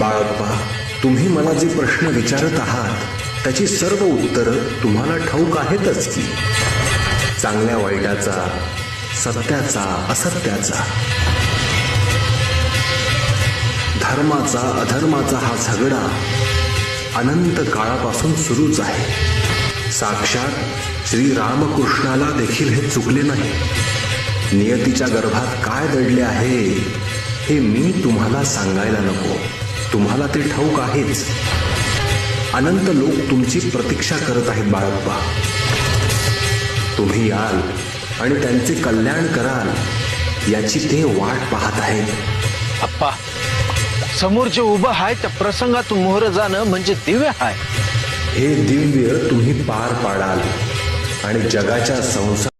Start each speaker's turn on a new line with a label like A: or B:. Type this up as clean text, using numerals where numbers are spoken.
A: बाळप्पा, तुम्ही मला जे प्रश्न विचारत आहात त्याची सर्व उत्तरं तुम्हाला ठाऊक आहेतच की. चांगल्या वाईटाचा, सत्याचा असत्याचा, धर्माचा अधर्माचा हा झगडा अनंत काळापासून सुरूच आहे. साक्षात श्री रामकृष्णाला देखील हे चुकले नाही. नियतीच्या गर्भात काय दडले आहे हे मी तुम्हाला सांगायला नको, तुम्हाला ते ठाऊक आहेच. अनंत लोक तुमची प्रतीक्षा करत आहेत बाळप्पा. तुम्ही याल आणि त्यांचे कल्याण कराल याची ते वाट पाहत आहेत.
B: अप्पा, समोर जे उभं आहे त्या प्रसंगातून मोहर जाणं म्हणजे दिव्य आहे.
A: हे दिव्य तुम्ही पार पाडाल आणि जगाच्या संसार